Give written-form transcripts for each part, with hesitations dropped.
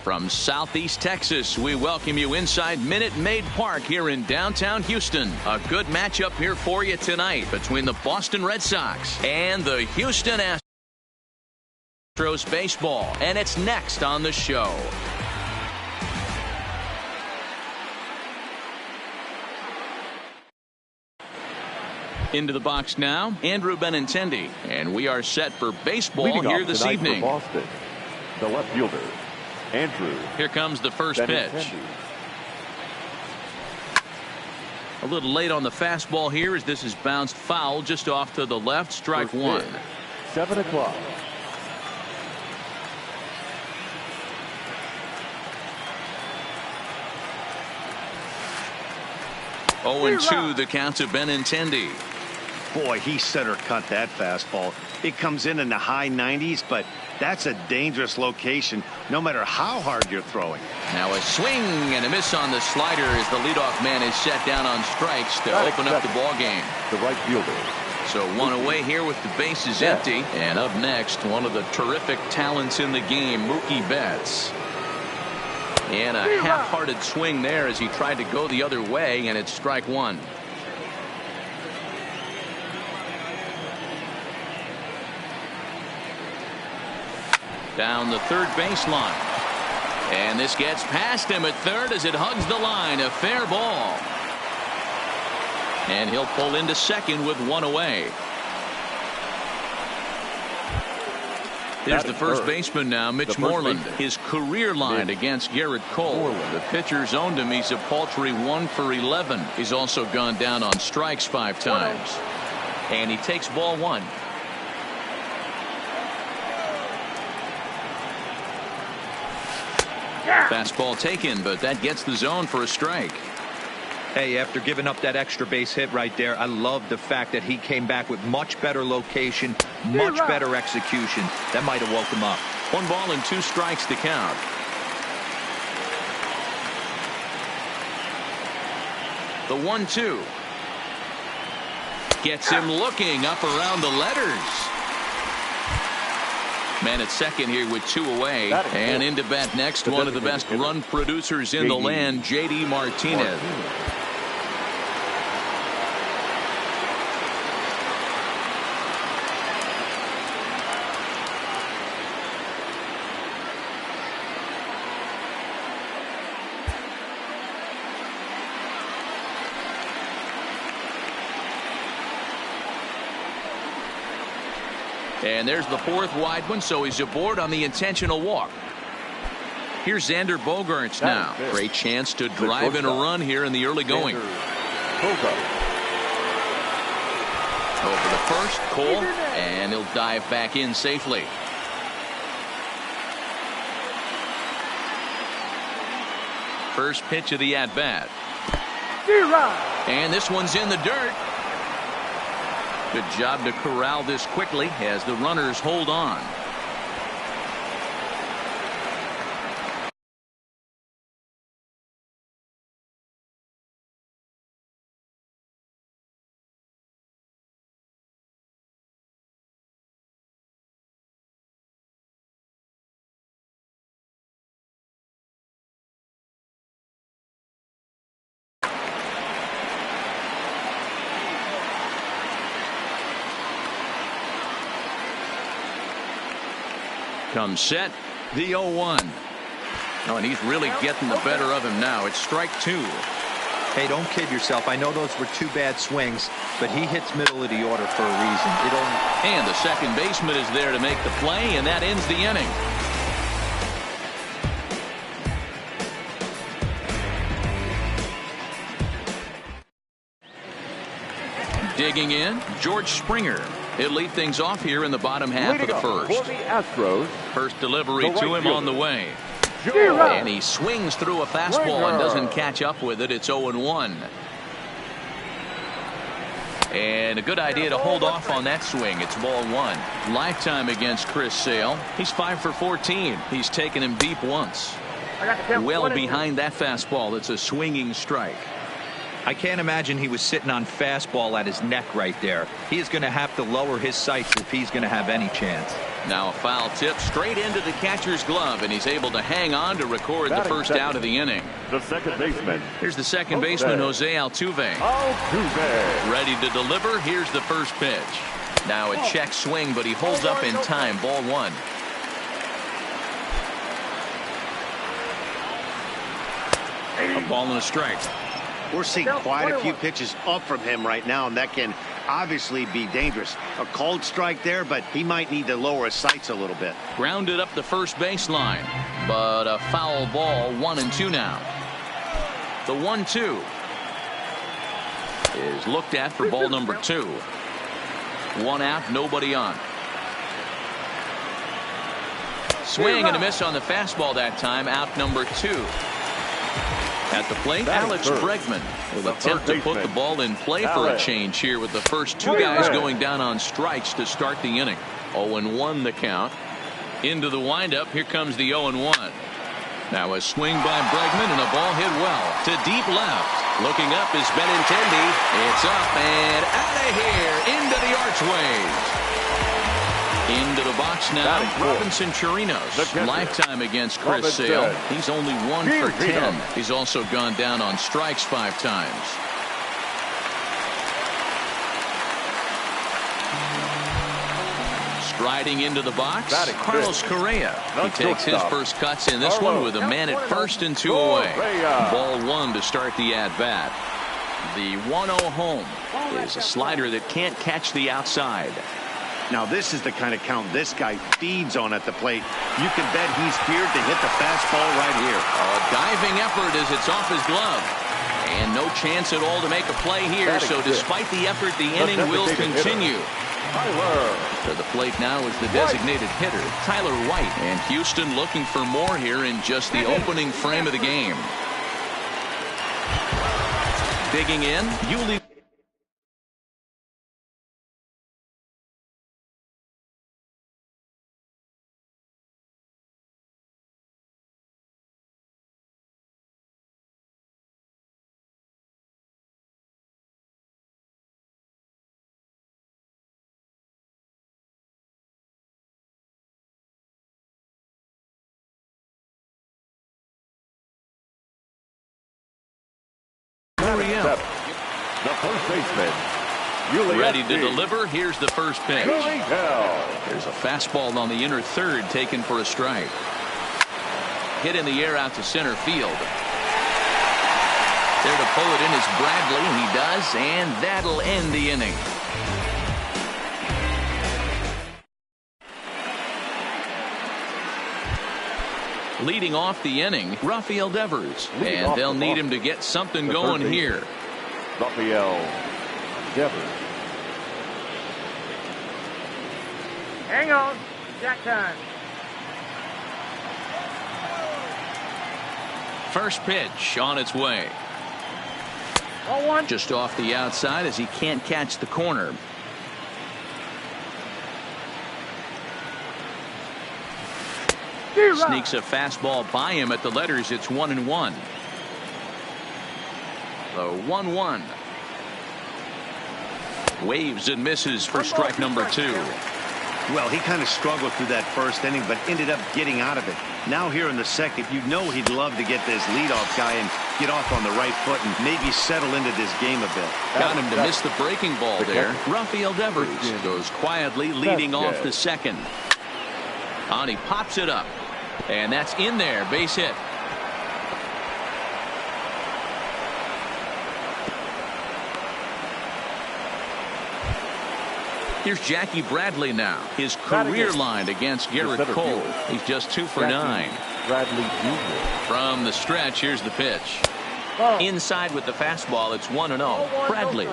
From Southeast Texas, we welcome you inside Minute Maid Park here in downtown Houston. A good matchup here for you tonight between the Boston Red Sox and the Houston Astros baseball. And it's next on the show. Into the box now, Andrew Benintendi. And we are set for baseball here this evening. For Boston, the left fielder, Andrew. Here comes the first pitch. A little late on the fastball here as this is bounced foul just off to the left. Strike one. 7 o'clock. Oh, and 2 the count to Benintendi. Boy, he center cut that fastball. It comes in the high 90s, but that's a dangerous location no matter how hard you're throwing. Now a swing and a miss on the slider as the leadoff man is set down on strikes to open up the ball game. The right fielder. So one away here with the bases empty. And up next, one of the terrific talents in the game, Mookie Betts. And a half-hearted swing there as he tried to go the other way, and it's strike one. Down the third baseline. And this gets past him at third as it hugs the line. A fair ball. And he'll pull into second with one away. There's the first baseman now, Mitch Moreland. His career line against Garrett Cole. The pitcher's owned him. He's a paltry 1 for 11. He's also gone down on strikes 5 times. And he takes ball 1. Fastball taken, but that gets the zone for a strike. Hey, after giving up that extra base hit right there, I love the fact that he came back with much better location, much better execution. That might have woke him up. 1 ball and 2 strikes to count. The 1-2 gets him looking up around the letters. Man at second here with 2 away, and into bat next, one of the best run producers in the land, J.D. Martinez. And there's the 4th wide one, so he's aboard on the intentional walk. Here's Xander Bogaerts now. Great chance to drive in a run here in the early going. Over the first, Cole, and he'll dive back in safely. First pitch of the at-bat. And this one's in the dirt. Good job to corral this quickly as the runners hold on. Comes set, the 0-1. Oh, and he's really getting the better of him now. It's strike 2. Hey, don't kid yourself. I know those were 2 bad swings, but he hits middle of the order for a reason. And the second baseman is there to make the play, and that ends the inning. Digging in, George Springer. He'll lead things off here in the bottom half of the first. For the Astros, first delivery to him on the way. And he swings through a fastball and doesn't catch up with it. It's 0-1. And a good idea to hold off on that swing. It's ball 1. Lifetime against Chris Sale. He's 5 for 14. He's taken him deep once. Well behind that fastball. It's a swinging strike. I can't imagine he was sitting on fastball at his neck right there. He is going to have to lower his sights if he's going to have any chance. Now a foul tip straight into the catcher's glove, and he's able to hang on to record the first out of the inning. The second baseman. Here's the second baseman, Jose Altuve. Ready to deliver. Here's the first pitch. Now a check swing, but he holds up in time. Ball one. A ball and a strike. We're seeing quite a few pitches up from him right now, and that can obviously be dangerous. A cold strike there, but he might need to lower his sights a little bit. Grounded up the first baseline, but a foul ball. 1-2 now. The 1-2 is looked at for ball number 2. 1 out, nobody on. Swing and a miss on the fastball that time. Out number 2. At the plate, Alex Bregman will attempt to put the ball in play for a change here with the first 2 guys going down on strikes to start the inning. 0-1 the count. Into the windup. Here comes the 0-1. Now a swing by Bregman and a ball hit well to deep left. Looking up is Benintendi. It's up and out of here into the archways. Into the box now, Robinson Chirinos. Lifetime against Chris Sale. He's only 1 for 10. He's also gone down on strikes 5 times. Striding into the box, Carlos Correa. He takes his first cuts in this one with a man at first and 2 away. Ball 1 to start the at-bat. The 1-0 home is a slider that can't catch the outside. Now this is the kind of count this guy feeds on at the plate. You can bet he's geared to hit the fastball right here. A diving effort as it's off his glove. And no chance at all to make a play here. So despite the effort, the inning will continue. To the plate now is the designated hitter, Tyler White. And Houston looking for more here in just the opening frame of the game. Digging in, Yuli. The first baseman. Ready to deliver. Here's the first pitch. There's a fastball on the inner third taken for a strike. Hit in the air out to center field. There to pull it in is Bradley, and he does, and that'll end the inning. Leading off the inning, Rafael Devers, and they'll need him to get something going here. Rafael Devers. Hang on. Jack time. First pitch on its way. 0-1. Just off the outside as he can't catch the corner. Sneaks a fastball by him at the letters. It's 1-1. The 1-1. Waves and misses for strike number 2. Well, he kind of struggled through that first inning, but ended up getting out of it. Now here in the second, you know he'd love to get this leadoff guy and get off on the right foot and maybe settle into this game a bit. Got him to miss the breaking ball there. Rafael Devers goes quietly leading off the second. And he pops it up. And that's in there. Base hit. Here's Jackie Bradley now. His career line against Garrett Cole. He's just 2 for 9. Bradley Jr. From the stretch, here's the pitch. Inside with the fastball, it's 1-0. Bradley,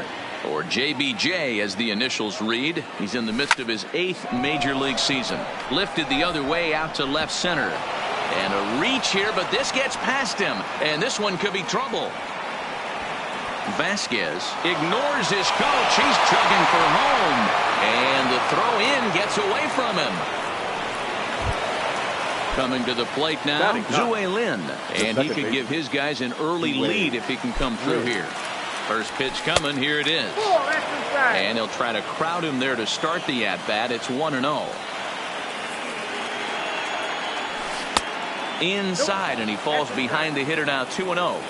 or JBJ as the initials read. He's in the midst of his 8th major league season. Lifted the other way out to left center. And a reach here, but this gets past him. And this one could be trouble. Vasquez ignores his coach. He's chugging for home. And the throw in gets away from him. Coming to the plate now, Zue Lin. And he could give his guys an early lead if he can come through here. First pitch coming. Here it is. And he'll try to crowd him there to start the at-bat. It's 1-0. inside, and he falls behind the hitter now 2-0.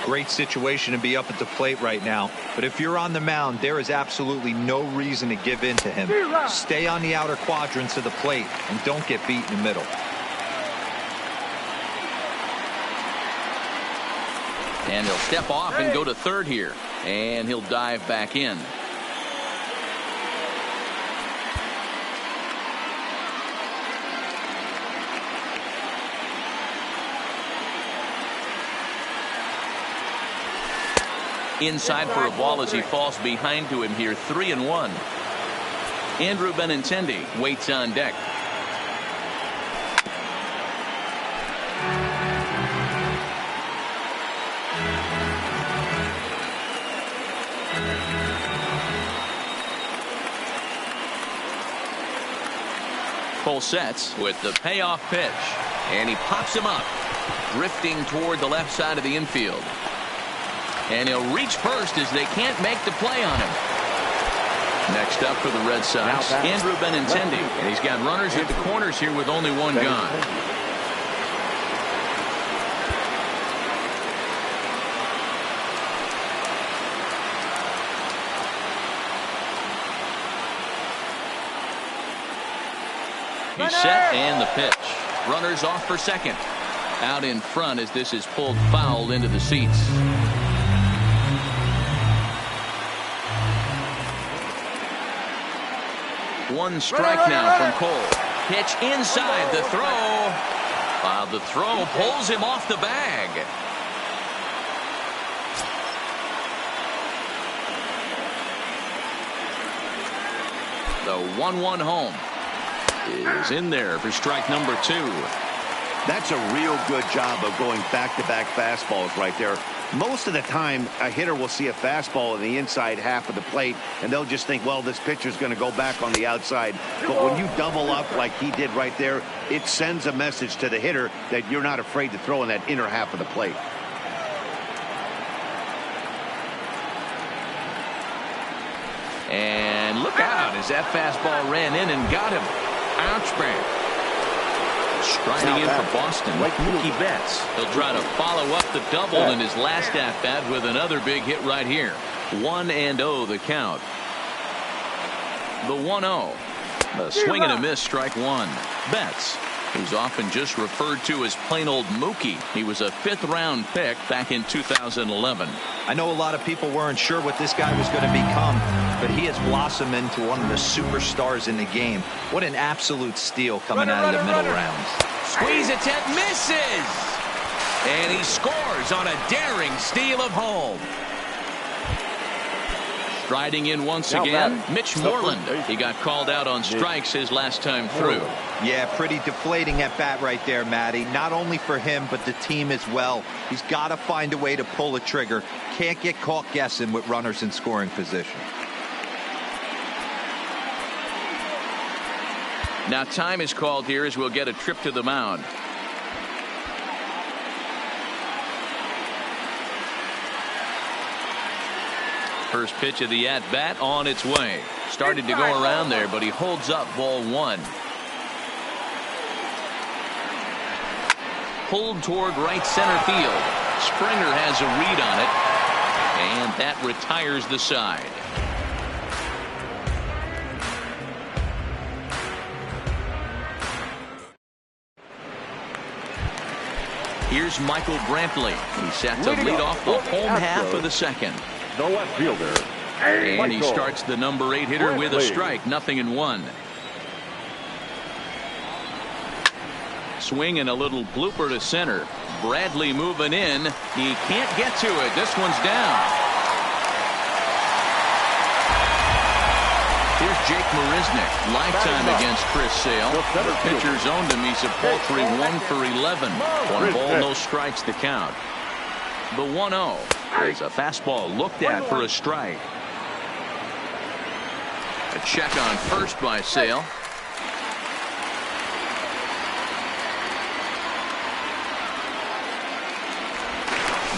Great situation to be up at the plate right now. But if you're on the mound, there is absolutely no reason to give in to him. Stay on the outer quadrants of the plate and don't get beat in the middle. And he'll step off and go to third here. And he'll dive back in. Inside for a ball as he falls behind to him here, 3-1. Andrew Benintendi waits on deck. Cole sets with the payoff pitch, and he pops him up, drifting toward the left side of the infield. And he'll reach first as they can't make the play on him. Next up for the Red Sox, Andrew Benintendi. And he's got runners at the corners here with only one gone. He's set and the pitch. Runners off for second. Out in front as this is pulled foul into the seats. One strike now from Cole. Pitch inside, the throw. The throw pulls him off the bag. The 1-1 home is in there for strike number 2. That's a real good job of going back-to-back fastballs right there. Most of the time, a hitter will see a fastball in the inside half of the plate, and they'll just think, well, this pitcher's going to go back on the outside. But when you double up like he did right there, it sends a message to the hitter that you're not afraid to throw in that inner half of the plate. And look out as that fastball ran in and got him. Ouch, man. Striding in for Boston, Mookie Betts. He'll try to follow up the double in his last at-bat with another big hit right here. 1-0 the count. The 1-0. A swing and a miss, strike one. Betts, who's often just referred to as plain old Mookie. He was a 5th-round pick back in 2011. I know a lot of people weren't sure what this guy was going to become, but he has blossomed into one of the superstars in the game. What an absolute steal coming out of the middle rounds. Squeeze attempt misses, and he scores on a daring steal of home. Striding in once again, Mitch Moreland. He got called out on strikes his last time through. Yeah, pretty deflating at bat right there, Matty. Not only for him, but the team as well. He's got to find a way to pull a trigger. Can't get caught guessing with runners in scoring position. Now time is called here as we'll get a trip to the mound. First pitch of the at-bat on its way. Started to go around there, but he holds up ball one. Pulled toward right center field. Springer has a read on it, and that retires the side. Here's Michael Brantley. He's set to lead off the home half of the second. The left fielder. And he starts the number 8 hitter with a strike, 0-1. Swing and a little blooper to center. Bradley moving in. He can't get to it. This one's down. Here's Jake Marisnick. Lifetime against Chris Sale. The pitcher's owned him. He's a paltry 1 for 11. One ball, no strikes to count. The 1-0 is a fastball looked at for a strike. A check on first by Sale.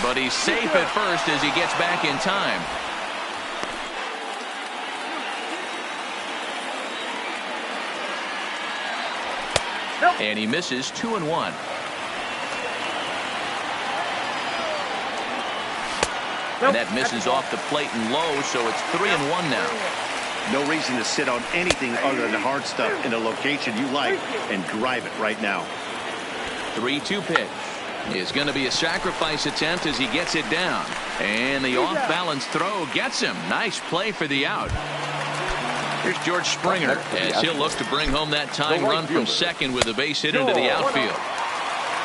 But he's safe at first as he gets back in time. And he misses 2-1. And that misses off the plate and low, so it's 3-1 now. No reason to sit on anything other than hard stuff in a location you like and drive it right now. 3-2 pitch is going to be a sacrifice attempt as he gets it down. And the off-balance throw gets him. Nice play for the out. Here's George Springer as he'll look to bring home that tying run from second with a base hit into the outfield.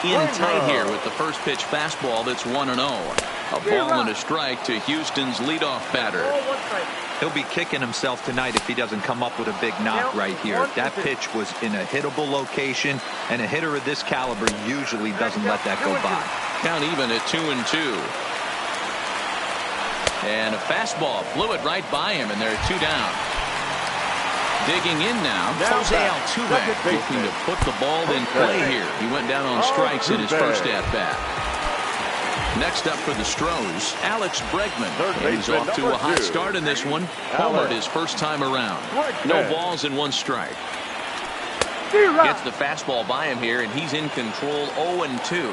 In tight here with the first pitch fastball that's 1-0. A ball and a strike to Houston's leadoff batter. He'll be kicking himself tonight if he doesn't come up with a big knock right here. That pitch was in a hittable location, and a hitter of this caliber usually doesn't let that go by. Count even at 2-2. And a fastball flew it right by him, and they're 2 down. Digging in now, Jose Altuve looking to put the ball in play here. He went down on strikes in his first at-bat. Next up for the Stros, Alex Bregman. And he's off to a hot start in this one. Homered his first time around. No balls and 1 strike. Gets the fastball by him here, and he's in control 0-2.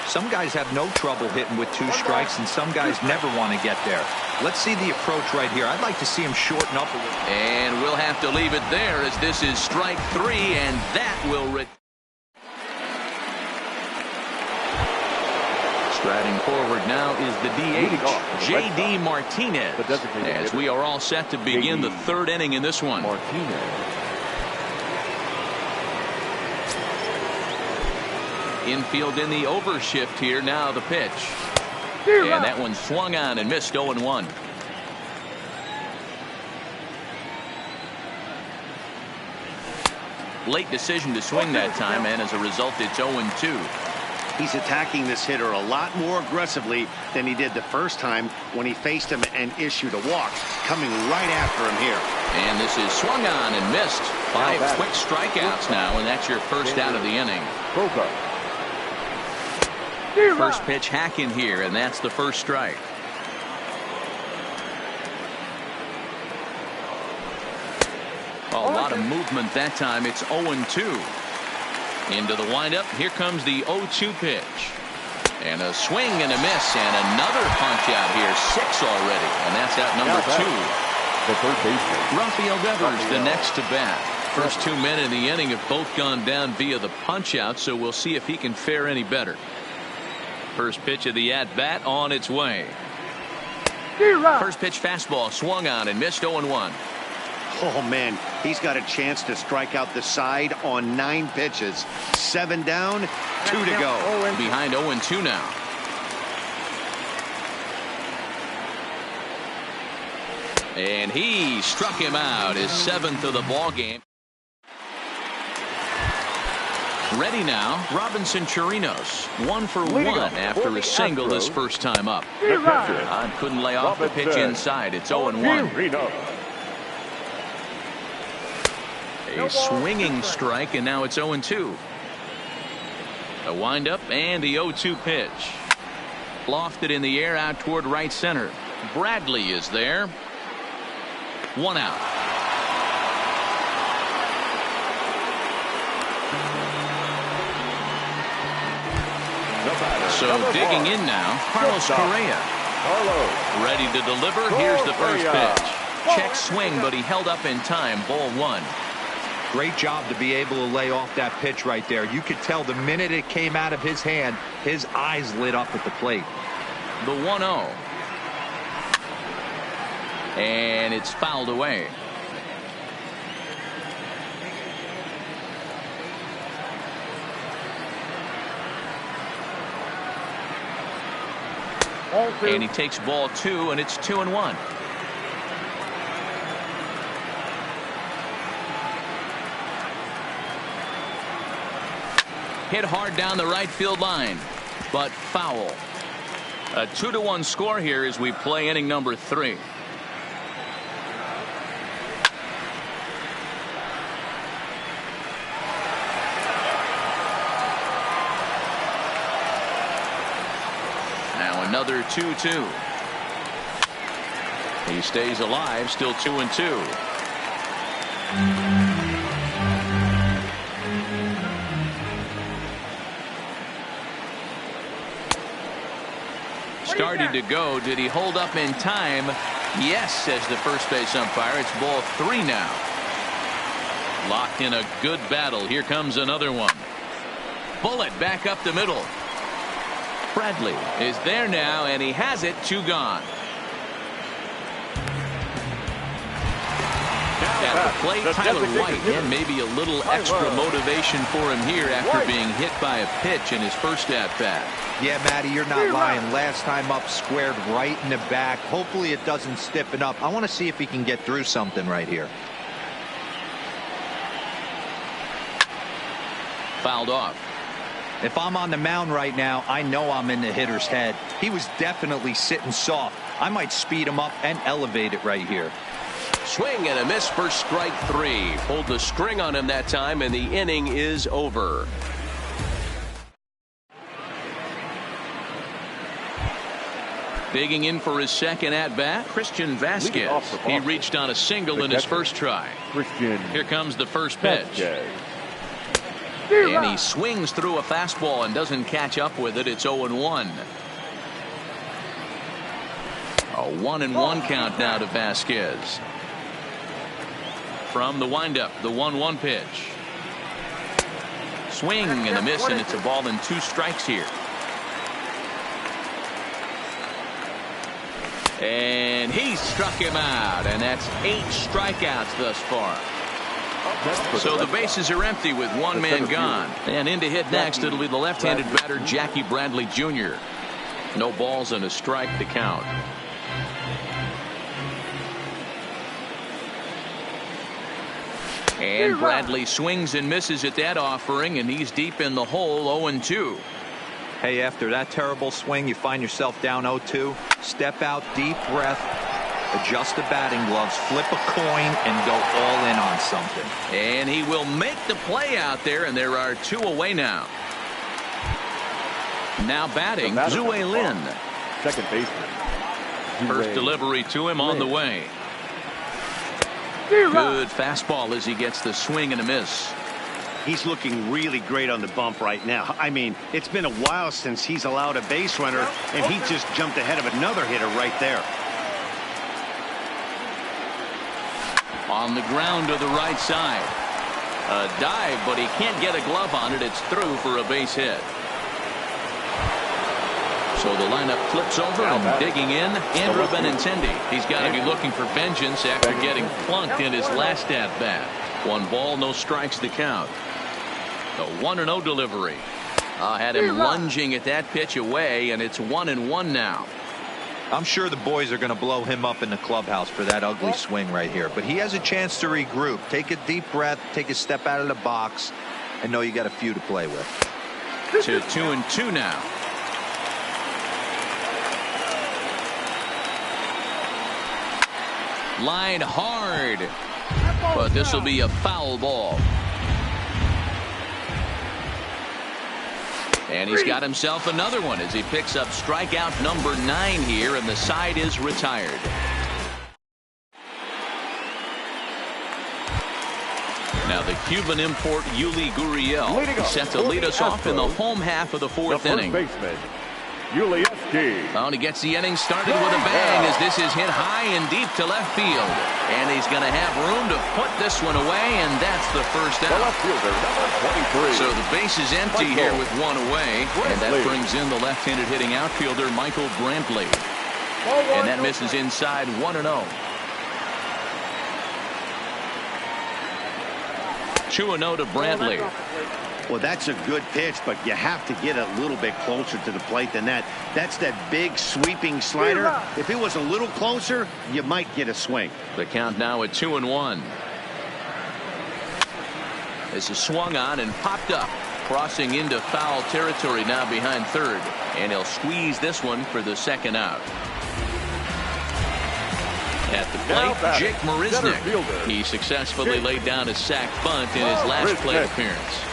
Some guys have no trouble hitting with 2 strikes, and some guys never want to get there. Let's see the approach right here. I'd like to see him shorten up a little. And we'll have to leave it there as this is strike 3, and that will Striding forward now is the DH, J.D. Martinez, as we are all set to begin the 3rd inning in this one. Infield in the overshift here. Now the pitch. And that one swung on and missed 0-1. Late decision to swing that time, and as a result it's 0-2. He's attacking this hitter a lot more aggressively than he did the first time when he faced him and issued a walk. Coming right after him here. And this is swung on and missed. 5 quick strikeouts now, and that's your first out of the inning. First pitch hacking here, and that's the first strike. A lot of movement that time. It's 0-2. Into the windup. Here comes the 0-2 pitch. And a swing and a miss, and another punch out here. 6 already, and that's out number 2. The third baseman, Rafael Devers, the next to bat. First 2 men in the inning have both gone down via the punch out, so we'll see if he can fare any better. First pitch of the at-bat on its way. First pitch fastball swung on and missed 0-1. Oh, man, he's got a chance to strike out the side on 9 pitches. 7 down, 2 to go. Behind 0-2 now. And he struck him out, his 7th of the ball game. Ready now, Robinson Chirinos, 1 for 1 after a single this first time up. Couldn't lay off the pitch inside. It's 0-1. A swinging strike, and now it's 0-2. A windup and the 0-2 pitch. Lofted in the air out toward right center. Bradley is there. 1 out. So digging in now, Carlos Correa. Ready to deliver. Here's the first pitch. Check swing, but he held up in time. Ball 1. Great job to be able to lay off that pitch right there. You could tell the minute it came out of his hand, his eyes lit up at the plate. The 1-0. And it's fouled away. And he takes ball 2, and it's 2-1. Hit hard down the right field line, but foul. A 2-1 score here as we play inning number 3. Now another 2-2. He stays alive, still 2-2. Started to go. Did he hold up in time? Yes, says the first base umpire. It's ball 3 now. Locked in a good battle. Here comes another one. Bullet back up the middle. Bradley is there now, and he has it. 2 gone. At the plate, Tyler White, and maybe a little extra motivation for him here after being hit by a pitch in his first at-bat. Yeah, Matty, you're not lying. Last time up, squared right in the back. Hopefully it doesn't stiffen up. I want to see if he can get through something right here. Fouled off. If I'm on the mound right now, I know I'm in the hitter's head. He was definitely sitting soft. I might speed him up and elevate it right here. Swing and a miss for strike 3. Pulled the string on him that time, and the inning is over. Digging in for his second at-bat, Christian Vasquez. He reached on a single in his first try. Here comes the first pitch. And he swings through a fastball and doesn't catch up with it. It's 0-1. A 1-1 count now to Vasquez. From the windup, the 1-1 pitch. Swing and a miss, and it's a ball and 2 strikes here. And he struck him out, and that's 8 strikeouts thus far. So the bases are empty with 1 man gone. And in to hit next, it'll be the left-handed batter Jackie Bradley Jr. No balls and a strike to count. And Bradley swings and misses at that offering, and he's deep in the hole. 0-2. Hey, after that terrible swing, you find yourself down 0-2. Step out, deep breath, adjust the batting gloves, flip a coin, and go all in on something. And he will make the play out there, and there are 2 away now. Now batting, Zue Lin. Second baseman. First delivery to him on the way. Good fastball as he gets the swing and a miss. He's looking really great on the bump right now. I mean, it's been a while since he's allowed a base runner, and he just jumped ahead of another hitter right there. On the ground to the right side. A dive, but he can't get a glove on it. It's through for a base hit. So the lineup flips over and digging in, Andrew Benintendi. He's got to be looking for vengeance after getting plunked in his last at-bat. 1 ball, no strikes to count. The 1-0 delivery. Had him lunging at that pitch away, and it's 1-1 now. I'm sure the boys are going to blow him up in the clubhouse for that ugly swing right here. But he has a chance to regroup. Take a deep breath, take a step out of the box, and know you got a few to play with. To 2-2 now. Line hard, but this will be a foul ball. And he's got himself another one as he picks up strikeout number 9 here, and the side is retired. Now the Cuban import Yuli Gurriel set to lead us off in the home half of the 4th inning. Oh, and he gets the inning started with a bang as this is hit high and deep to left field. And he's going to have room to put this one away, and that's the first out. So the base is empty here with 1 away, and that brings in the left-handed hitting outfielder Michael Brantley. And that misses inside. 1-0. 2-0 to Brantley. Well, that's a good pitch, but you have to get a little bit closer to the plate than that. That's that big sweeping slider. If it was a little closer, you might get a swing. The count now at 2-1. This is swung on and popped up, crossing into foul territory now behind third, and he'll squeeze this one for the 2nd out. At the plate, Jake Marisnick. He successfully laid down a sac bunt in his last plate appearance.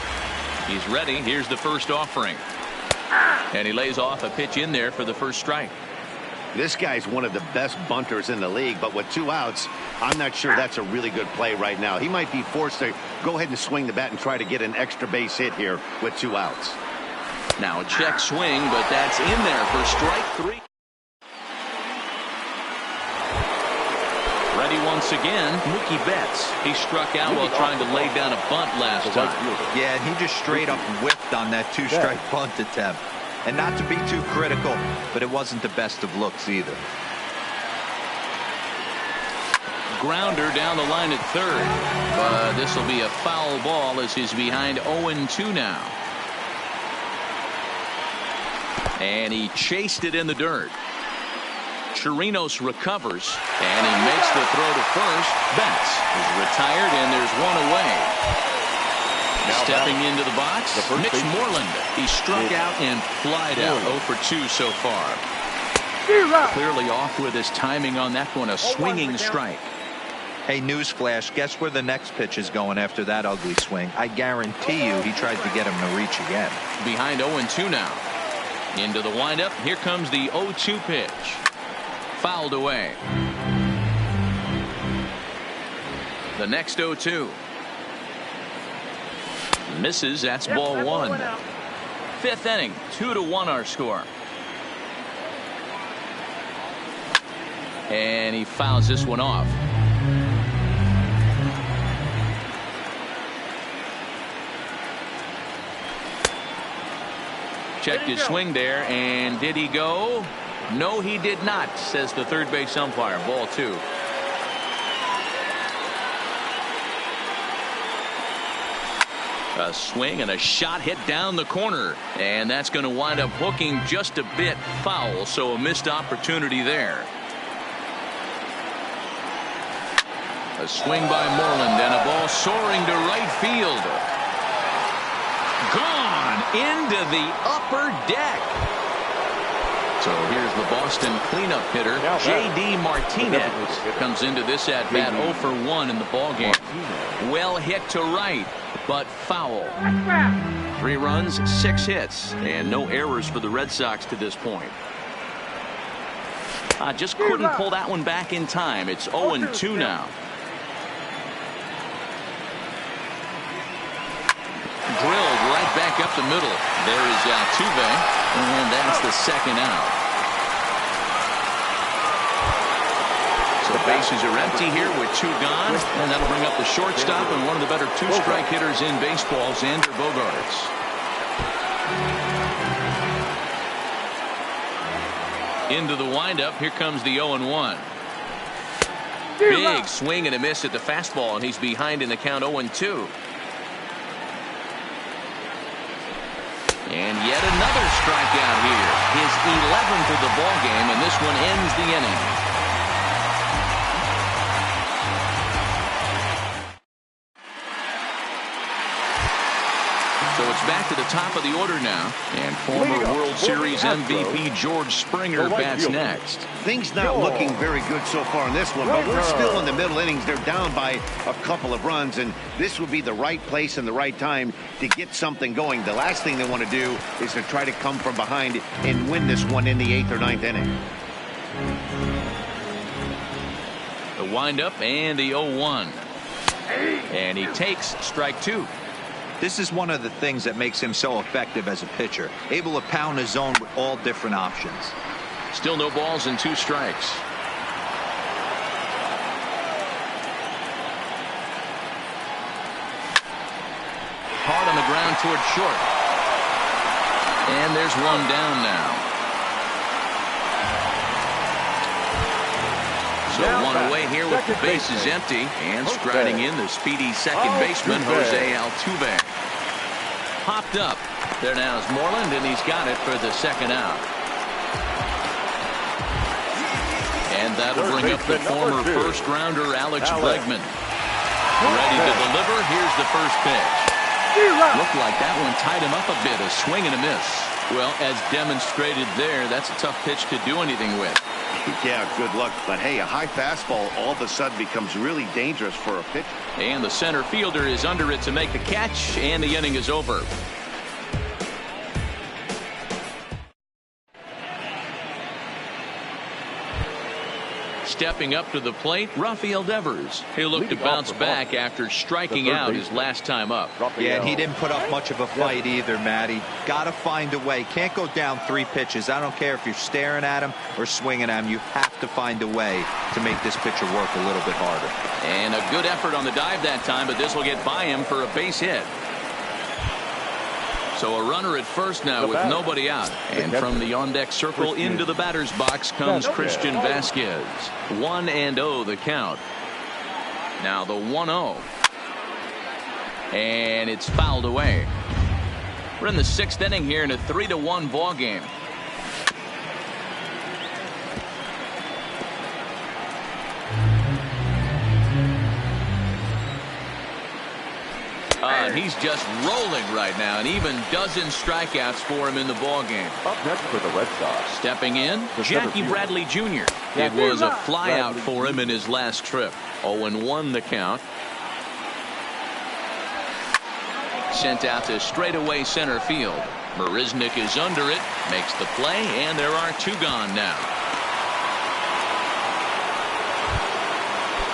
He's ready. Here's the first offering. And he lays off a pitch in there for the first strike. This guy's one of the best bunters in the league, but with 2 outs, I'm not sure that's a really good play right now. He might be forced to go ahead and swing the bat and try to get an extra base hit here with 2 outs. Now a check swing, but that's in there for strike 3. once again, Mookie Betts. He struck out while trying to lay down a bunt last time. Yeah, and he just straight up whiffed on that two-strike bunt attempt. And not to be too critical, but it wasn't the best of looks either. Grounder down the line at third. But this will be a foul ball as he's behind 0-2 now. And he chased it in the dirt. Chirinos recovers, and he makes the throw to first. Betts is retired, and there's one away. Now stepping into the box, Mitch Moreland. He struck out and flied out. 0 for 2 so far. Clearly off with his timing on that one. A swinging strike. Hey, newsflash, guess where the next pitch is going after that ugly swing? I guarantee you he tries to get him to reach again. Behind 0-2 now. Into the windup. Here comes the 0-2 pitch. Fouled away. The next 0-2. Misses. That's ball one. Fifth inning. 2-1 our score. And he fouls this one off. Checked his swing there, and did he go? No, he did not, says the third base umpire. Ball two. A swing and a shot hit down the corner, and that's going to wind up hooking just a bit foul, so a missed opportunity there. A swing by Moreland and a ball soaring to right field. Gone into the upper deck. So here's the Boston cleanup hitter, J.D. Martinez. Comes into this at bat 0 for 1 in the ballgame. Well hit to right, but foul. 3 runs, 6 hits, and no errors for the Red Sox to this point. Just couldn't pull that one back in time. It's 0-2 now. Drilled right back up the middle. There is Altuve, and that's the second out. So bases are empty here with 2 gone, and that'll bring up the shortstop and one of the better 2-strike hitters in baseball, Xander Bogaerts. Into the windup. Here comes the 0-1. Big swing and a miss at the fastball, and he's behind in the count 0-2. And yet another strikeout here. His 11th of the ball game, and this one ends the inning. So it's back to the top of the order now, and former World Series MVP George Springer bats next. Things not looking very good so far in this one, but we're still in the middle innings. They're down by a couple of runs, and this would be the right place and the right time to get something going. The last thing they want to do is to try to come from behind and win this one in the 8th or 9th inning. The windup and the 0-1. And he takes strike 2. This is one of the things that makes him so effective as a pitcher, able to pound his zone with all different options. Still no balls and 2 strikes. Hard on the ground toward short. And there's one down now. So one away here with the bases empty, and striding in the speedy second baseman, Jose Altuve. Popped up. There now is Moreland, and he's got it for the second out. And that'll bring up the former first-rounder Alex Bregman. Ready to deliver. Here's the first pitch. Looked like that one tied him up a bit. A swing and a miss. Well, as demonstrated there, that's a tough pitch to do anything with. Yeah, good luck. But hey, a high fastball all of a sudden becomes really dangerous for a pitcher. And the center fielder is under it to make the catch, and the inning is over. stepping up to the plate, Rafael Devers. He'll look to bounce back after striking out his last time up. Yeah, and he didn't put up much of a fight either, Matty. Got to find a way. Can't go down 3 pitches. I don't care if you're staring at him or swinging at him. You have to find a way to make this pitcher work a little bit harder. And a good effort on the dive that time, but this will get by him for a base hit. So a runner at first now with nobody out. And from the on-deck circle into the batter's box comes Christian Vasquez. 1-0 the count. Now the 1-0. And it's fouled away. We're in the 6th inning here in a 3-1 ball game. He's just rolling right now, and even dozen strikeouts for him in the ball game. Up next for the Red Sox. Stepping in, Jackie Bradley Jr. It was a flyout for him in his last trip. 0-1 the count. Sent out to straightaway center field. Marisnik is under it, makes the play, and there are 2 gone now.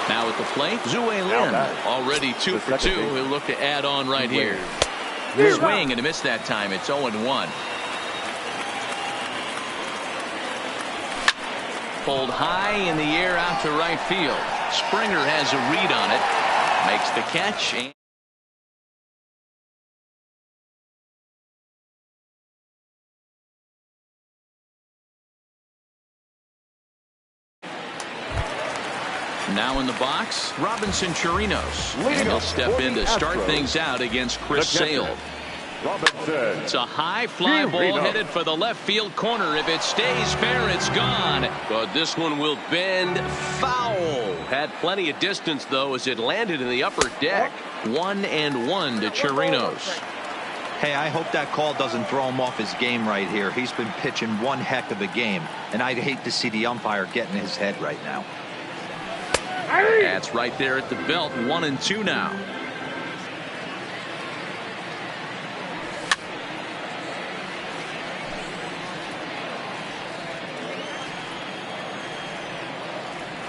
Now at the plate, Zue Lin, already 2 for 2. He'll look to add on right here. Swing and a miss that time. It's 0-1. Pulled high in the air out to right field. Springer has a read on it. Makes the catch. Now in the box, Robinson Chirinos. And he'll step in to start things out against Chris Sale. It's a high fly ball headed for the left field corner. If it stays fair, it's gone. But this one will bend foul. Had plenty of distance, though, as it landed in the upper deck. 1-1 to Chirinos. Hey, I hope that call doesn't throw him off his game right here. He's been pitching one heck of a game, and I'd hate to see the umpire get in his head right now. That's right there at the belt. 1-2 now.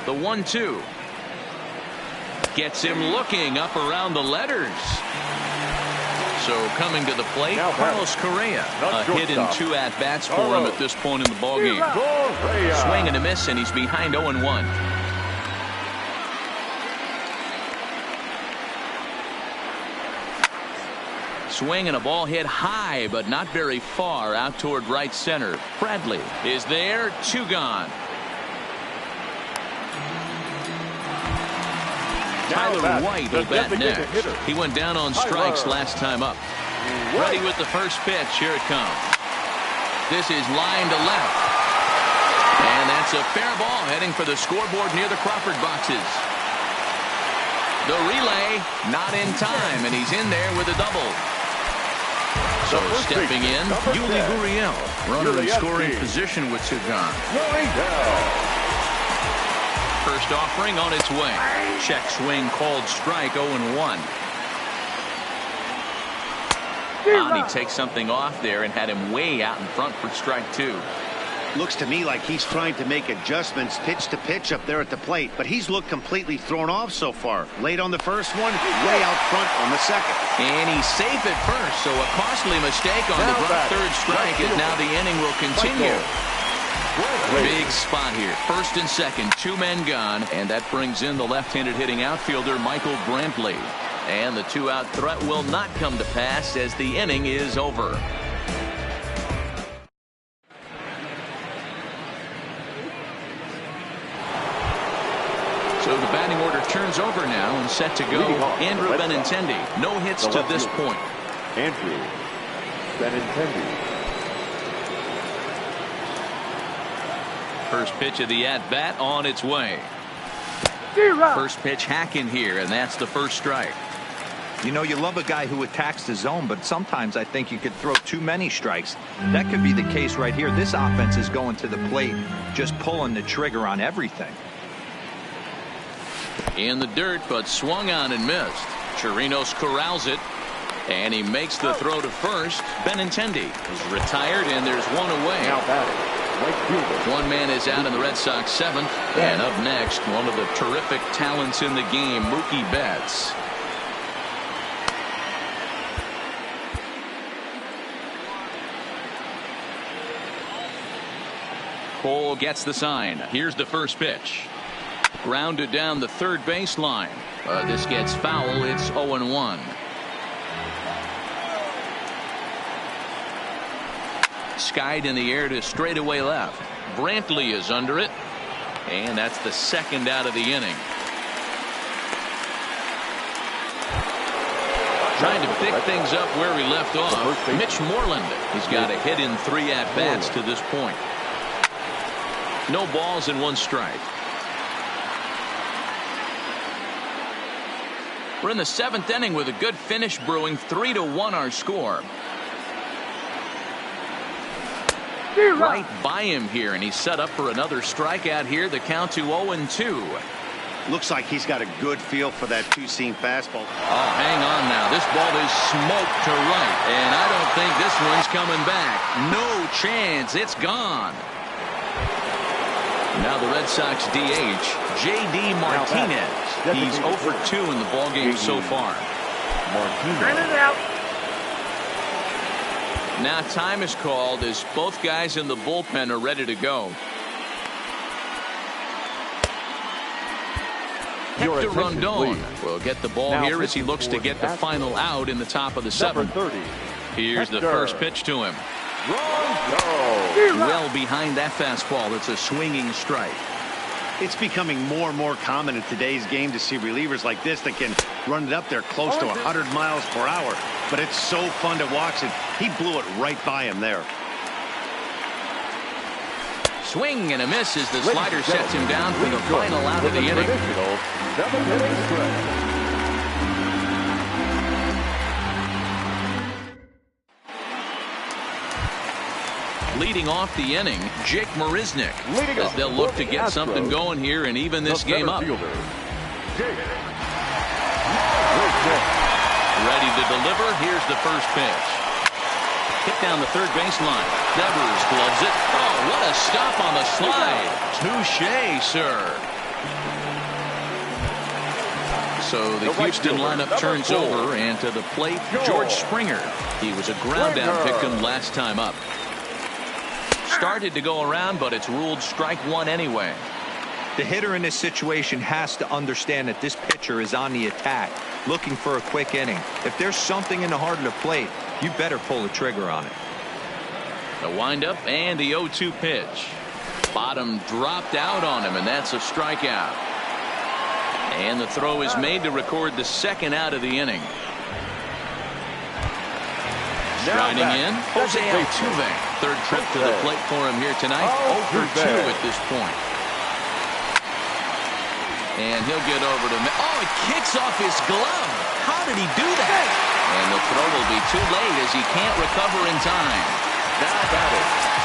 The 1-2 gets him looking up around the letters. So coming to the plate, Carlos Correa. A hit in 2 at-bats for him at this point in the ballgame. Swing and a miss, and he's behind 0-1. Swing and a ball hit high, but not very far out toward right center. Bradley is there. 2 gone. Tyler White will bat next. He went down on strikes last time up. Ready with the first pitch. Here it comes. This is line to left. And that's a fair ball heading for the scoreboard near the Crawford boxes. The relay not in time, and he's in there with a double. So stepping in, Yuli Gurriel, runner in scoring position with 2 gone. First offering on its way. Check swing called strike. 0-1. He takes something off there and had him way out in front for strike 2. Looks to me like he's trying to make adjustments pitch to pitch up there at the plate, but he's looked completely thrown off so far. Late on the first one, way out front on the second. And he's safe at first, so a costly mistake on the drop third strike, and now the inning will continue. Big spot here. First and second, 2 men gone, and that brings in the left-handed hitting outfielder Michael Brantley. And the 2-out threat will not come to pass as the inning is over. So the batting order turns over now and set to go. Andrew Benintendi. No hits to this point. Andrew Benintendi. First pitch of the at-bat on its way. First pitch hack in here, and that's the first strike. You know, you love a guy who attacks the zone, but sometimes I think you could throw too many strikes. That could be the case right here. This offense is going to the plate, just pulling the trigger on everything. In the dirt, but swung on and missed. Chirinos corrals it, and he makes the throw to first. Benintendi is retired, and there's one away. Now batting, right fielder. One man is out in the Red Sox seventh. And up next, one of the terrific talents in the game, Mookie Betts. Cole gets the sign. Here's the first pitch. Grounded down the third baseline. This gets foul. It's 0-1. Skied in the air to straightaway left. Brantley is under it. And that's the second out of the inning. Trying to pick things up where he left off. Mitch Moreland. He's got a hit in 3 at-bats to this point. No balls and 1 strike. We're in the 7th inning with a good finish brewing. 3-1 our score. Right by him here, and he's set up for another strikeout here. The count to 0-2. Looks like he's got a good feel for that two-seam fastball. Oh, hang on now. This ball is smoked to right, and I don't think this one's coming back. No chance. It's gone. Now the Red Sox DH, J.D. Martinez. He's 0 for 2 in the ballgame so far. Martinez. Now time is called as both guys in the bullpen are ready to go. Hector Rondon will get the ball here as he looks to get the final out in the top of the 7th. Here's the first pitch to him. Well behind that fastball. It's a swinging strike. It's becoming more and more common in today's game to see relievers like this that can run it up there close to 100 miles per hour. But it's so fun to watch it. He blew it right by him there. Swing and a miss as the slider sets him down for the final out of the inning. Leading off the inning, Jake Marisnick, as they'll look to get something going here and even this game up. Ready to deliver. Here's the first pitch. Hit down the third baseline. Devers gloves it. Oh, what a stop on the slide. Touché, sir. So the Houston lineup turns over, and to the plate, George Springer. He was a ground down victim last time up. Started to go around, but it's ruled strike 1 anyway. The hitter in this situation has to understand that this pitcher is on the attack, looking for a quick inning. If there's something in the heart of the plate, you better pull the trigger on it. The windup and the 0-2 pitch. Bottom dropped out on him, and that's a strikeout. And the throw is made to record the second out of the inning. Striding in, Jose Altuve. Third trip to the plate for him here tonight. 0 for 2 at this point. And he'll get over to... Oh, it kicks off his glove. How did he do that? And the throw will be too late as he can't recover in time.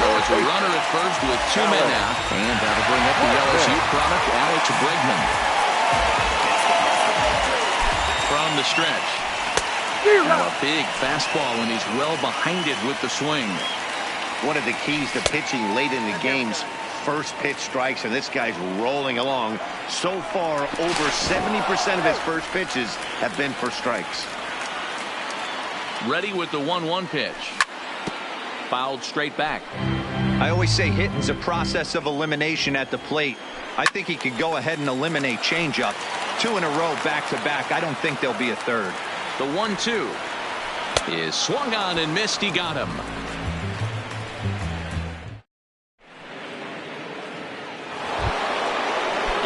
So it's a runner at first with 2 men out. And that'll bring up the LSU product, Alex Bregman. From the stretch. Now a big fastball, and he's well behind it with the swing. One of the keys to pitching late in the game's first pitch strikes, and this guy's rolling along. So far, over 70% of his first pitches have been for strikes. Ready with the 1-1 pitch. Fouled straight back. I always say hitting's a process of elimination at the plate. I think he could go ahead and eliminate changeup. 2 in a row back-to-back. I don't think there'll be a third. The 1-2 is swung on and missed. He got him.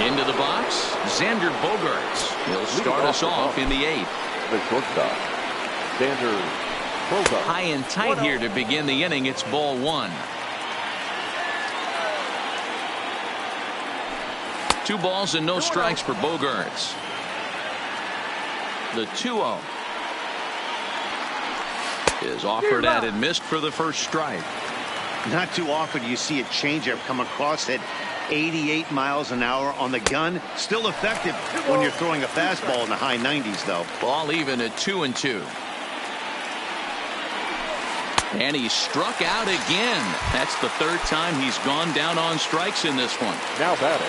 Into the box, Xander Bogaerts. He'll start us off in the 8th. The shortstop, Xander Bogaerts. High and tight here to begin the inning. It's ball 1. 2 balls and no strikes for Bogaerts. The 2-0 is offered at and missed for the first strike. Not too often you see a changeup come across at 88 miles an hour on the gun. Still effective when you're throwing a fastball in the high 90s, though. Ball even at 2-2. And he struck out again. That's the third time he's gone down on strikes in this one. Now batting.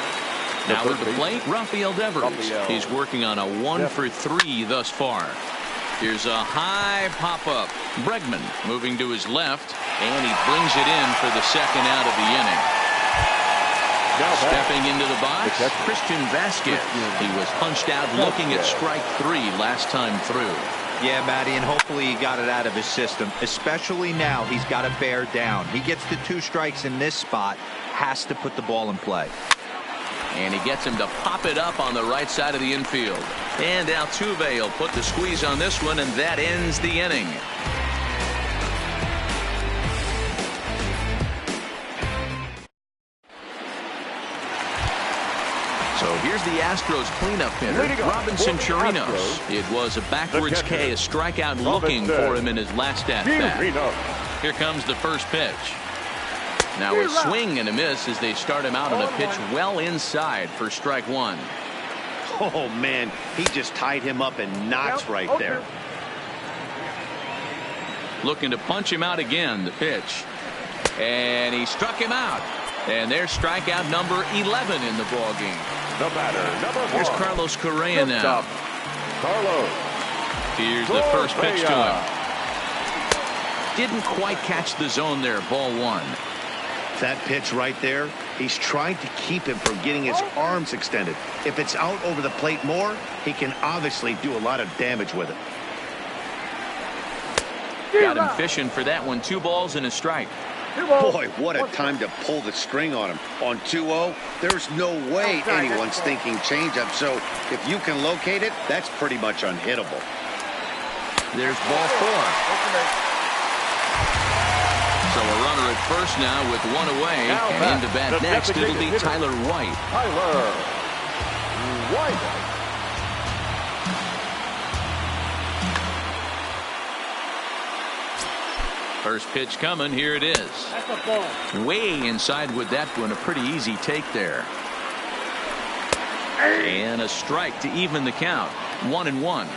Now at the plate, Rafael Devers. He's working on a 1-for-3 thus far. Here's a high pop-up. Bregman moving to his left, and he brings it in for the second out of the inning. Now stepping into the box, Christian Vasquez. He was punched out looking at strike 3 last time through. Yeah, Matty, and hopefully he got it out of his system, especially now he's got to bear down. He gets the 2 strikes in this spot, has to put the ball in play. And he gets him to pop it up on the right side of the infield. And Altuve will put the squeeze on this one, and that ends the inning. So here's the Astros cleanup hitter, Robinson Chirinos. It was a backwards K, a strikeout looking for him in his last at-bat. Here comes the first pitch. Now a swing and a miss as they start him out on a pitch well inside for strike 1. Oh, man, he just tied him up in knots right there. Looking to punch him out again, the pitch. And he struck him out. And there's strikeout number 11 in the ball game. The batter, number 1. Here's Carlos Correa now. Carlos. Here's the first pitch to him. Didn't quite catch the zone there, ball 1. That pitch right there, he's trying to keep him from getting his arms extended. If it's out over the plate more, he can obviously do a lot of damage with it. Got him fishing for that one. 2 balls and a strike. Boy, what a time to pull the string on him. On 2-0, there's no way anyone's thinking changeup. So if you can locate it, that's pretty much unhittable. There's ball 4. So a runner at first now with 1 away, and into bat next it'll be Tyler White. Tyler White. First pitch coming. Here it is. Way inside with that one. A pretty easy take there. And a strike to even the count. 1-1.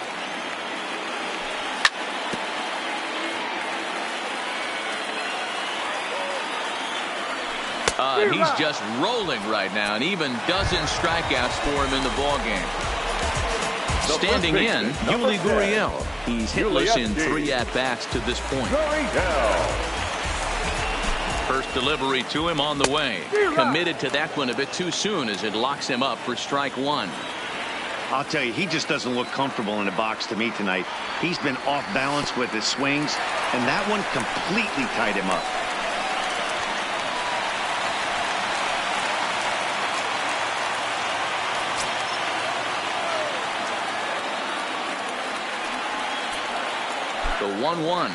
He's just rolling right now, and even dozen strikeouts for him in the ball game. Standing in, Yuli Gurriel. He's hitless in 3 at-bats to this point. First delivery to him on the way. Committed to that one a bit too soon as it locks him up for strike 1. I'll tell you, he just doesn't look comfortable in the box to me tonight. He's been off balance with his swings, and that one completely tied him up. The 1-1.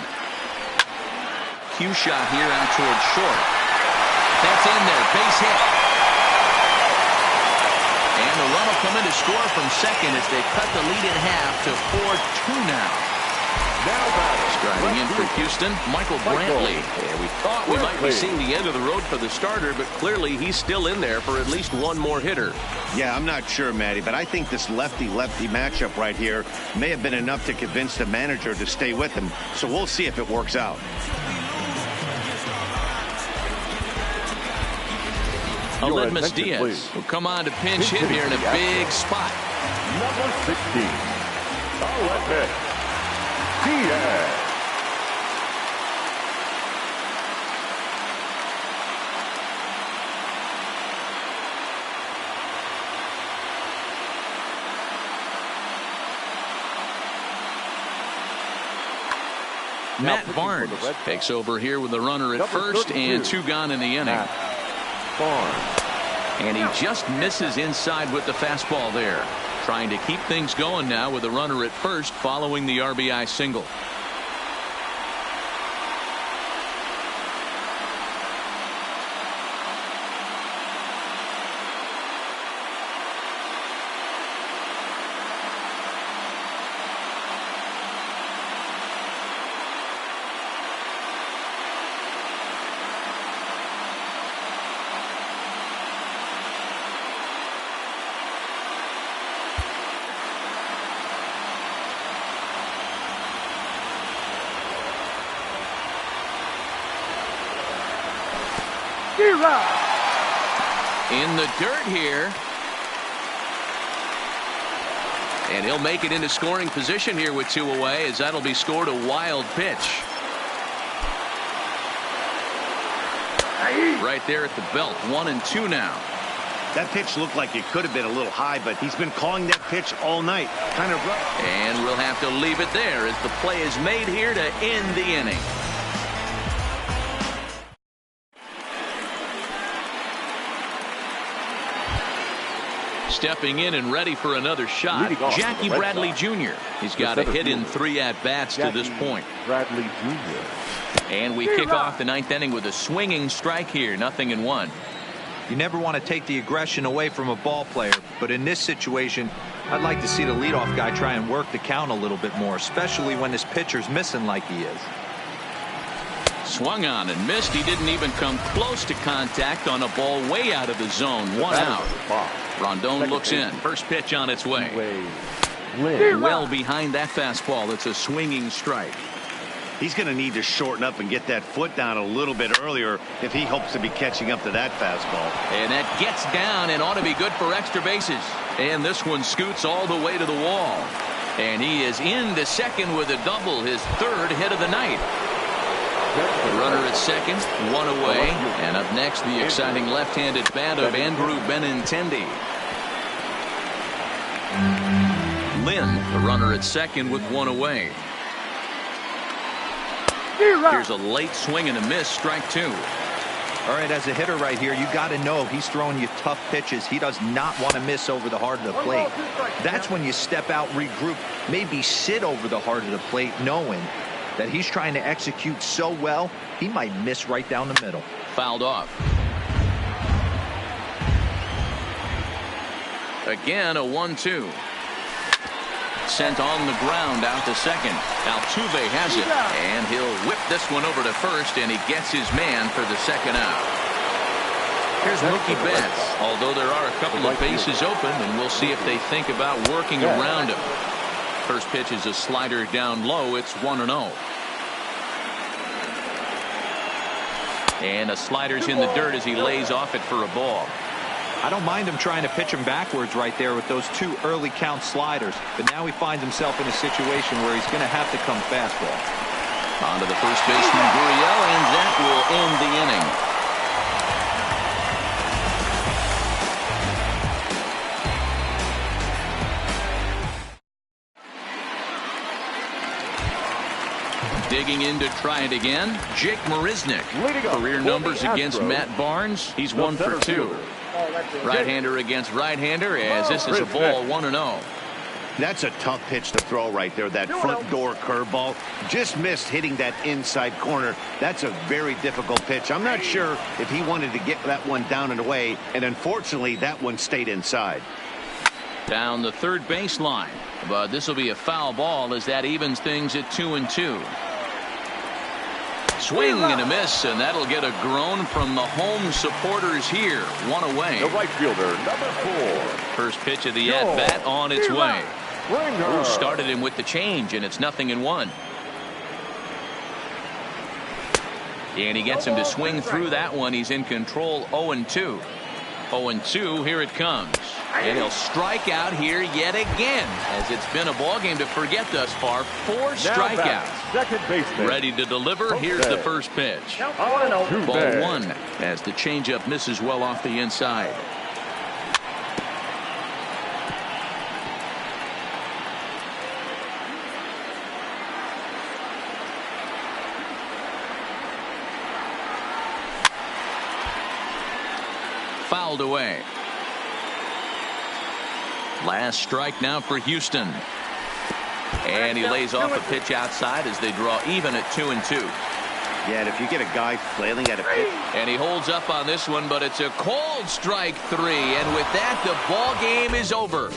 Cue shot here out towards short. That's in there. Base hit. And the run will come in to score from second as they cut the lead in half to 4-2 now. Striding in for Houston, Michael Brantley. Yeah, we thought we might be seeing the end of the road for the starter, but clearly he's still in there for at least one more hitter. Yeah, I'm not sure, Matty, but I think this lefty-lefty matchup right here may have been enough to convince the manager to stay with him. So we'll see if it works out. Aledmus Diaz will come on to pinch hit here in a big spot. Number 16. Aledmus Diaz. Matt Barnes takes over here with the runner at first and 2 gone in the inning. And he just misses inside with the fastball there. Trying to keep things going now with a runner at first following the RBI single. In the dirt here. And he'll make it into scoring position here with 2 away, as that'll be scored a wild pitch. Right there at the belt. 1-2 now. That pitch looked like it could have been a little high, but he's been calling that pitch all night. Kind of rough. And we'll have to leave it there as the play is made here to end the inning. Stepping in and ready for another shot, Jackie Bradley Jr. He's got a hit in 3 at-bats to this point. Bradley Jr. And we kick off the 9th inning with a swinging strike here, 0-1. You never want to take the aggression away from a ball player, but in this situation, I'd like to see the leadoff guy try and work the count a little bit more, especially when this pitcher's missing like he is. Swung on and missed. He didn't even come close to contact on a ball way out of the zone. 1 out. Rondon looks in. First pitch on its way. Well behind that fastball. It's a swinging strike. He's going to need to shorten up and get that foot down a little bit earlier if he hopes to be catching up to that fastball. And that gets down and ought to be good for extra bases. And this one scoots all the way to the wall. And he is into second with a double, his 3rd hit of the night. The runner at second, 1 away. And up next, the exciting left-handed bat of Andrew Benintendi. Lynn, the runner at second with 1 away. Here's a late swing and a miss, strike 2. All right, as a hitter right here, you got to know if he's throwing you tough pitches, he does not want to miss over the heart of the plate. That's when you step out, regroup, maybe sit over the heart of the plate, knowing that he's trying to execute so well, he might miss right down the middle. Fouled off. Again, a 1-2. Sent on the ground out to second. Altuve has it, and he'll whip this one over to first, and he gets his man for the 2nd out. Here's Mookie Betts, although there are a couple of bases open, and we'll see if they think about working around him. First pitch is a slider down low. It's 1-0. And a slider's in the dirt as he lays off it for a ball. I don't mind him trying to pitch him backwards right there with those 2 early count sliders, but now he finds himself in a situation where he's going to have to come fastball. On to the first baseman, Gurriel, and that will end the inning. Digging in to try it again, Jake Marisnick. Career numbers against Matt Barnes. He's 1 for 2. Right-hander against right-hander, as this is a ball, 1-0. That's a tough pitch to throw right there. That front door curveball just missed hitting that inside corner. That's a very difficult pitch. I'm not sure if he wanted to get that one down and away, and unfortunately that one stayed inside. Down the third baseline, but this will be a foul ball as that evens things at 2-2. Swing and a miss, and that'll get a groan from the home supporters here. 1 away. The right fielder, number 4. First pitch of the at-bat on its way. Ooh, started him with the change, and it's 0-1. And he gets him to swing through that one. He's in control. 0-2. 0-2, here it comes. And he'll strike out here yet again, as it's been a ball game to forget thus far. 4 strikeouts. Second baseman. Ready to deliver. Here's the first pitch. Ball 1 as the changeup misses well off the inside. Fouled away. Last strike now for Houston. And he lays off a pitch outside as they draw even at 2-2. Yeah, and if you get a guy flailing at a pitch. And he holds up on this one, but it's a cold strike 3. And with that, the ball game is over.